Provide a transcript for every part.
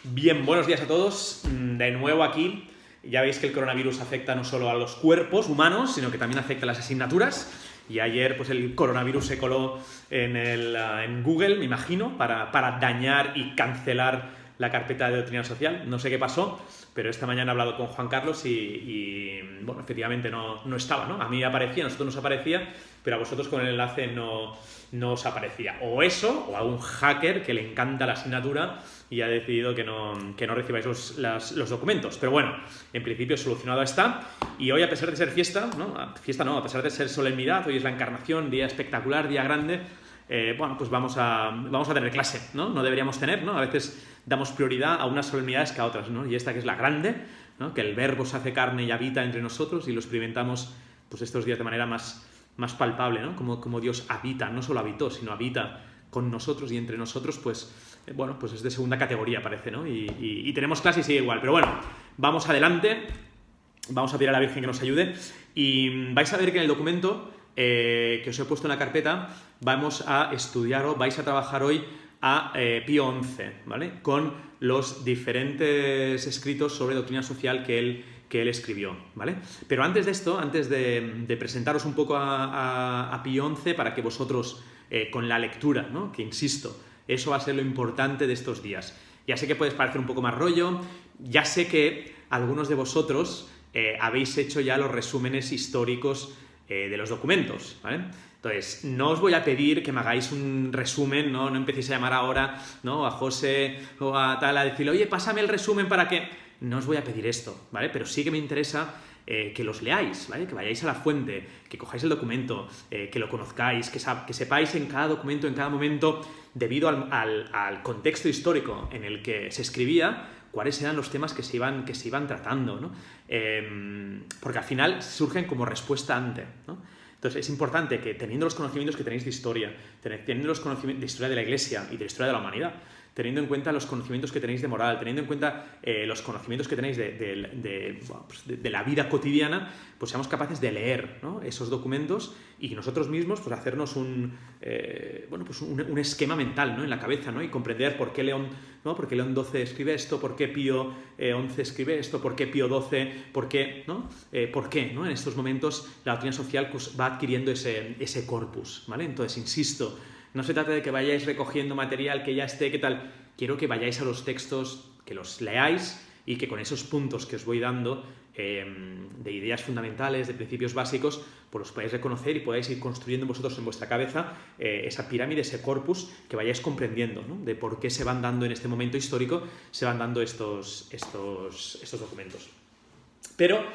Bien, buenos días a todos. De nuevo aquí. Ya veis que el coronavirus afecta no solo a los cuerpos humanos, sino que también afecta a las asignaturas. Y ayer pues el coronavirus se coló en Google, me imagino, para dañar y cancelar la carpeta de doctrina social. No sé qué pasó, pero esta mañana he hablado con Juan Carlos y bueno, efectivamente no estaba, ¿no? A mí aparecía, a nosotros nos aparecía, pero a vosotros con el enlace no os aparecía. O eso, o a un hacker que le encanta la asignatura y ha decidido que no recibáis los documentos. Pero bueno, en principio solucionado está. Y hoy, a pesar de ser fiesta, a pesar de ser solemnidad, hoy es la encarnación, día espectacular, día grande, bueno, pues vamos a tener clase, ¿no? No deberíamos tener, ¿no? A veces damos prioridad a unas solemnidades que a otras, ¿no? Y esta que es la grande, ¿no? Que el Verbo se hace carne y habita entre nosotros y lo experimentamos pues estos días de manera más palpable, ¿no? Como Dios habita, no solo habitó, sino habita con nosotros y entre nosotros, pues bueno, pues es de segunda categoría, parece, ¿no? Y tenemos clase y sigue igual. Pero bueno, vamos adelante, vamos a pedir a la Virgen que nos ayude y vais a ver que en el documento que os he puesto en la carpeta vamos a estudiar o vais a trabajar hoy a Pío XI, ¿vale? Con los diferentes escritos sobre doctrina social que él escribió, ¿vale? Pero antes de esto, antes de presentaros un poco a Pío XI para que vosotros, con la lectura, ¿no? Que insisto, eso va a ser lo importante de estos días. Ya sé que puede parecer un poco más rollo, ya sé que algunos de vosotros habéis hecho ya los resúmenes históricos de los documentos, ¿vale? Entonces, no os voy a pedir que me hagáis un resumen, no empecéis a llamar ahora, ¿no? A José o a tal a decirle, oye, pásame el resumen para que... No os voy a pedir esto, ¿vale? Pero sí que me interesa que los leáis, ¿vale? Que vayáis a la fuente, que cojáis el documento, que lo conozcáis, que sepáis en cada documento, en cada momento, debido al contexto histórico en el que se escribía, cuáles eran los temas que se iban tratando, ¿no? Porque al final surgen como respuesta ante, ¿no? Entonces es importante que teniendo los conocimientos que tenéis de historia, teniendo los conocimientos de historia de la Iglesia y de la historia de la humanidad, teniendo en cuenta los conocimientos que tenéis de moral, teniendo en cuenta los conocimientos que tenéis de la vida cotidiana, pues seamos capaces de leer, ¿no? Esos documentos y nosotros mismos pues hacernos un esquema mental, ¿no? En la cabeza, ¿no? Y comprender por qué León XII escribe esto, por qué Pío XI escribe esto, por qué Pío XII, por qué, ¿no? ¿Por qué, ¿no? En estos momentos la doctrina social pues, va adquiriendo ese corpus, ¿vale? Entonces, insisto, no se trata de que vayáis recogiendo material que ya esté, ¿qué tal? Quiero que vayáis a los textos, que los leáis y que con esos puntos que os voy dando de ideas fundamentales, de principios básicos, pues los podáis reconocer y podáis ir construyendo vosotros en vuestra cabeza esa pirámide, ese corpus, que vayáis comprendiendo, ¿no? De por qué se van dando en este momento histórico, se van dando estos documentos. Pero,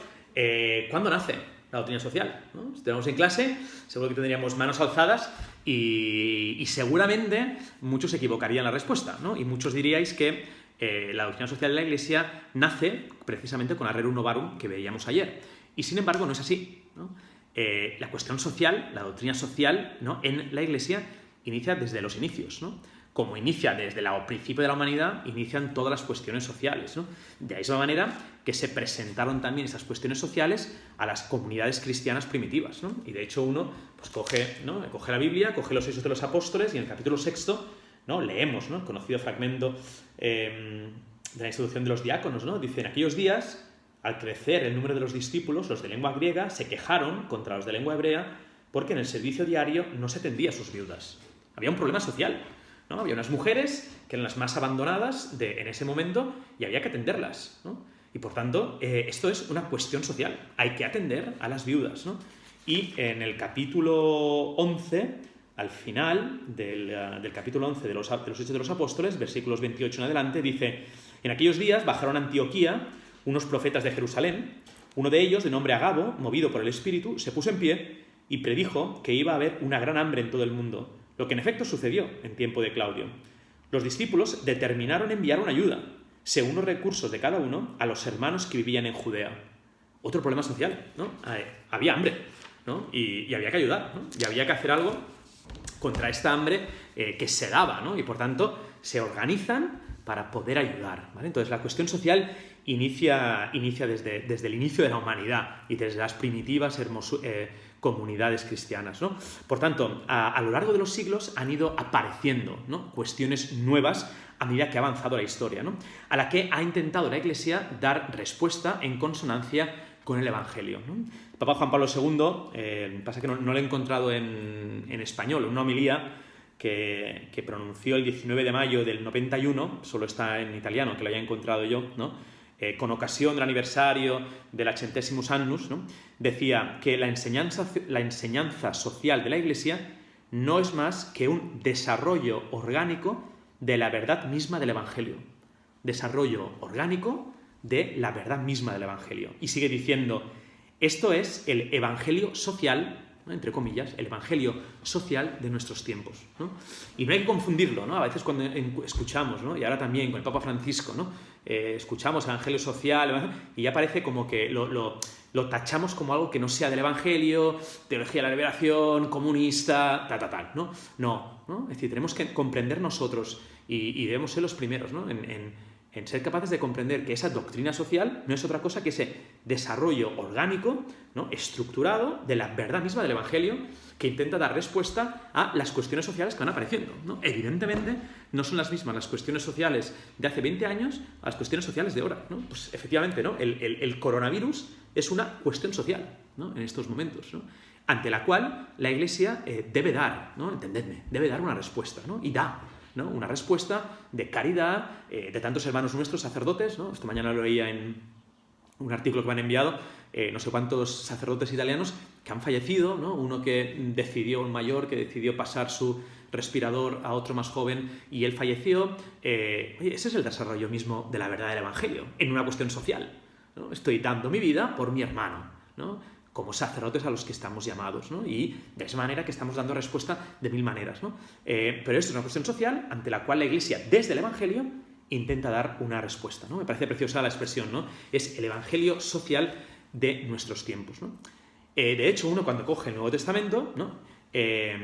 ¿cuándo nace la doctrina social? ¿No? Si tenemos en clase, seguro que tendríamos manos alzadas y seguramente muchos se equivocarían la respuesta, ¿no? Y muchos diríais que la doctrina social de la Iglesia nace precisamente con la Rerum Novarum que veíamos ayer. Y sin embargo no es así, ¿no? La cuestión social, la doctrina social, ¿no? En la Iglesia inicia desde los inicios, ¿no? Como inicia desde el principio de la humanidad, inician todas las cuestiones sociales, ¿no? De la misma manera que se presentaron también esas cuestiones sociales a las comunidades cristianas primitivas, ¿no? Y de hecho uno pues coge la Biblia, coge los Hechos de los Apóstoles y en el capítulo 6, ¿no? Leemos, ¿no? El conocido fragmento de la institución de los diáconos, ¿no? Dice, en aquellos días, al crecer el número de los discípulos, los de lengua griega se quejaron contra los de lengua hebrea porque en el servicio diario no se atendía a sus viudas. Había un problema social, ¿no? Había unas mujeres que eran las más abandonadas en ese momento y había que atenderlas, ¿no? Y por tanto, esto es una cuestión social. Hay que atender a las viudas, ¿no? Y en el capítulo 11... al final del capítulo 11 de los Hechos de los Apóstoles, versículos 28 en adelante, dice, en aquellos días bajaron a Antioquía unos profetas de Jerusalén. Uno de ellos, de nombre Agabo, movido por el Espíritu, se puso en pie y predijo que iba a haber una gran hambre en todo el mundo, lo que en efecto sucedió en tiempo de Claudio. Los discípulos determinaron enviar una ayuda, según los recursos de cada uno, a los hermanos que vivían en Judea. Otro problema social, ¿no? Había hambre, ¿no? Y había que ayudar, ¿no? Y había que hacer algo contra esta hambre que se daba, ¿no? Y por tanto se organizan para poder ayudar, ¿vale? Entonces la cuestión social inicia desde el inicio de la humanidad y desde las primitivas comunidades cristianas, ¿no? Por tanto, a lo largo de los siglos han ido apareciendo, ¿no?, cuestiones nuevas a medida que ha avanzado la historia, ¿no?, a la que ha intentado la Iglesia dar respuesta en consonancia con el Evangelio, ¿no? El Papa Juan Pablo II, pasa que no lo he encontrado en español, una homilía que pronunció el 19 de mayo del 91, solo está en italiano, que lo haya encontrado yo, ¿no?, con ocasión del aniversario del Centesimus Annus, ¿no?, decía que la enseñanza social de la Iglesia no es más que un desarrollo orgánico de la verdad misma del Evangelio. Desarrollo orgánico de la verdad misma del Evangelio. Y sigue diciendo, esto es el Evangelio social, ¿no?, entre comillas, el Evangelio social de nuestros tiempos, ¿no? Y no hay que confundirlo, ¿no? A veces cuando escuchamos, ¿no?, y ahora también con el Papa Francisco, ¿no?, escuchamos Evangelio social y ya parece como que lo tachamos como algo que no sea del Evangelio, teología de la liberación, comunista, tal, ¿no? No. Es decir, tenemos que comprender nosotros y debemos ser los primeros, ¿no?, en ser capaces de comprender que esa doctrina social no es otra cosa que ese desarrollo orgánico, ¿no?, estructurado de la verdad misma del Evangelio, que intenta dar respuesta a las cuestiones sociales que van apareciendo, ¿no? Evidentemente, no son las mismas las cuestiones sociales de hace 20 años a las cuestiones sociales de ahora, ¿no? Pues efectivamente, ¿no?, el coronavirus es una cuestión social, ¿no?, en estos momentos, ¿no?, ante la cual la Iglesia debe dar, ¿no?, entendedme, debe dar una respuesta, ¿no?, y da, ¿no?, una respuesta de caridad de tantos hermanos nuestros sacerdotes, ¿no? Esta mañana lo leía en un artículo que me han enviado, no sé cuántos sacerdotes italianos que han fallecido, ¿no? Un mayor que decidió pasar su respirador a otro más joven y él falleció. Oye, ese es el desarrollo mismo de la verdad del Evangelio, en una cuestión social, ¿no? Estoy dando mi vida por mi hermano, ¿no?, como sacerdotes a los que estamos llamados, ¿no? Y de esa manera que estamos dando respuesta de mil maneras, ¿no? Pero esto es una cuestión social ante la cual la Iglesia, desde el Evangelio, intenta dar una respuesta, ¿no? Me parece preciosa la expresión, ¿no? Es el Evangelio social de nuestros tiempos, ¿no? De hecho, uno cuando coge el Nuevo Testamento, ¿no?,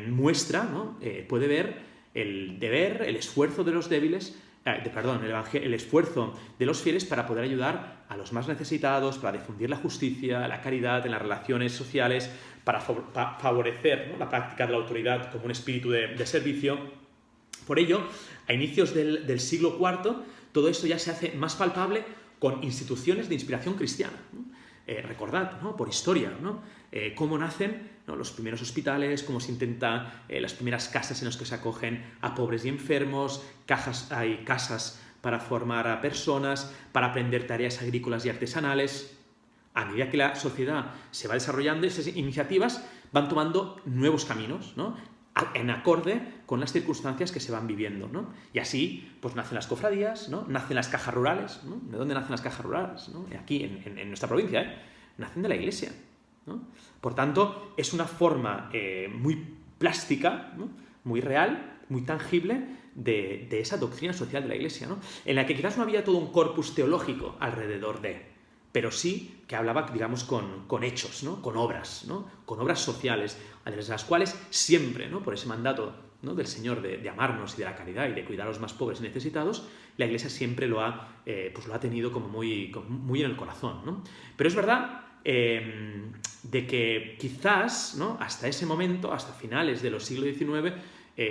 muestra, ¿no?, puede ver el deber, el esfuerzo de los débiles, el esfuerzo de los fieles para poder ayudar a los más necesitados, para difundir la justicia, la caridad en las relaciones sociales, para favorecer, ¿no?, la práctica de la autoridad como un espíritu de servicio. Por ello, a inicios del siglo IV, todo esto ya se hace más palpable con instituciones de inspiración cristiana, ¿no? Recordad, ¿no?, por historia, ¿no?, cómo nacen, ¿no?, los primeros hospitales, cómo se intenta las primeras casas en las que se acogen a pobres y enfermos, hay casas para formar a personas, para aprender tareas agrícolas y artesanales. A medida que la sociedad se va desarrollando, esas iniciativas van tomando nuevos caminos, ¿no?, en acorde con las circunstancias que se van viviendo, ¿no? Y así, pues nacen las cofradías, ¿no?, nacen las cajas rurales, ¿no? ¿De dónde nacen las cajas rurales, ¿no? Aquí, en nuestra provincia, nacen de la Iglesia, ¿no? Por tanto, es una forma muy plástica, ¿no?, muy real, muy tangible de esa doctrina social de la Iglesia, ¿no?, en la que quizás no había todo un corpus teológico alrededor de, pero sí que hablaba, digamos, con hechos, ¿no?, con obras, ¿no?, con obras sociales, a las cuales siempre, ¿no?, por ese mandato, ¿no?, del Señor de amarnos y de la caridad y de cuidar a los más pobres y necesitados, la Iglesia siempre lo ha tenido como muy en el corazón, ¿no? Pero es verdad de que quizás, ¿no?, hasta ese momento, hasta finales de los siglos XIX,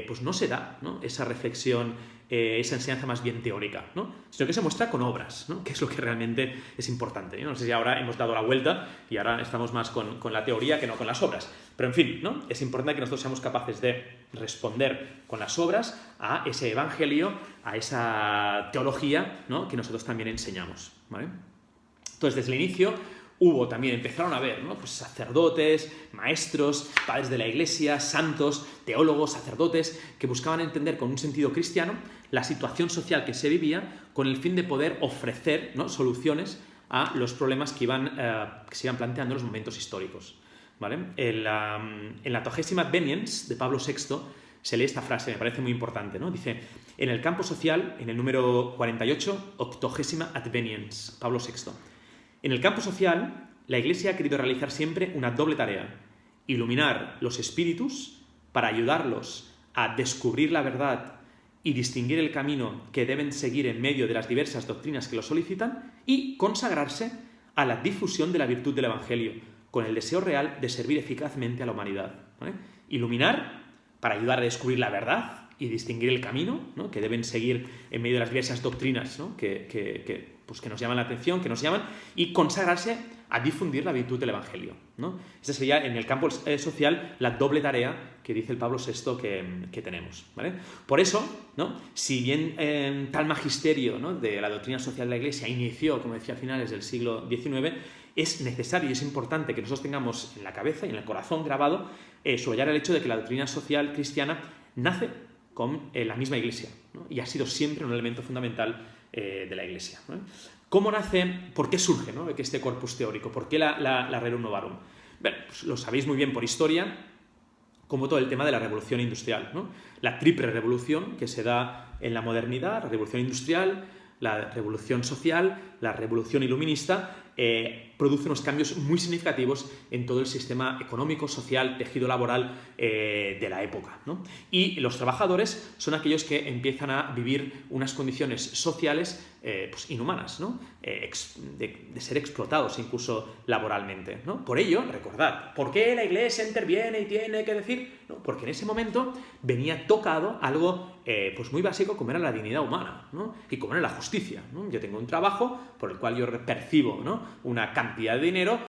pues no se da, ¿no?, esa reflexión, esa enseñanza más bien teórica, ¿no?, sino que se muestra con obras, ¿no?, que es lo que realmente es importante. No sé si ahora hemos dado la vuelta y ahora estamos más con la teoría que no con las obras. Pero en fin, ¿no?, es importante que nosotros seamos capaces de responder con las obras a ese evangelio, a esa teología, ¿no?, que nosotros también enseñamos, ¿vale? Entonces, desde el inicio empezaron a haber, ¿no?, pues sacerdotes, maestros, padres de la Iglesia, santos, teólogos, sacerdotes, que buscaban entender con un sentido cristiano la situación social que se vivía con el fin de poder ofrecer, ¿no?, soluciones a los problemas que se iban planteando en los momentos históricos, ¿vale? En la Octogésima Adveniens de Pablo VI se lee esta frase, me parece muy importante, ¿no? Dice, en el campo social, en el número 48, Octogésima Adveniens, Pablo VI. En el campo social, la Iglesia ha querido realizar siempre una doble tarea: iluminar los espíritus para ayudarlos a descubrir la verdad y distinguir el camino que deben seguir en medio de las diversas doctrinas que lo solicitan, y consagrarse a la difusión de la virtud del Evangelio, con el deseo real de servir eficazmente a la humanidad, ¿vale? Iluminar para ayudar a descubrir la verdad y distinguir el camino, ¿no?, que deben seguir en medio de las diversas doctrinas, ¿no?, que nos llaman la atención, que nos llaman, y consagrarse a difundir la virtud del Evangelio, ¿no? Esa sería, en el campo social, la doble tarea que dice el Pablo VI que tenemos, ¿vale? Por eso, ¿no?, si bien tal magisterio, ¿no?, de la doctrina social de la Iglesia inició, como decía, a finales del siglo XIX, es necesario y es importante que nosotros tengamos en la cabeza y en el corazón grabado subrayar el hecho de que la doctrina social cristiana nace con la misma Iglesia, ¿no?, y ha sido siempre un elemento fundamental de la Iglesia, ¿no? ¿Cómo nace? ¿Por qué surge, ¿no?, este corpus teórico? ¿Por qué la Rerum Novarum? Bueno, pues lo sabéis muy bien por historia, como todo el tema de la revolución industrial, ¿no? La triple revolución que se da en la modernidad, la revolución industrial, la revolución social, la revolución iluminista, produce unos cambios muy significativos en todo el sistema económico, social, tejido laboral de la época, ¿no? Y los trabajadores son aquellos que empiezan a vivir unas condiciones sociales pues inhumanas, ¿no? De ser explotados incluso laboralmente, ¿no? Por ello, recordad, ¿por qué la Iglesia interviene y tiene que decir? ¿No? Porque en ese momento venía tocado algo pues muy básico, como era la dignidad humana, ¿no? Y como era la justicia, ¿no? Yo tengo un trabajo por el cual yo percibo, ¿no?, una cantidad de dinero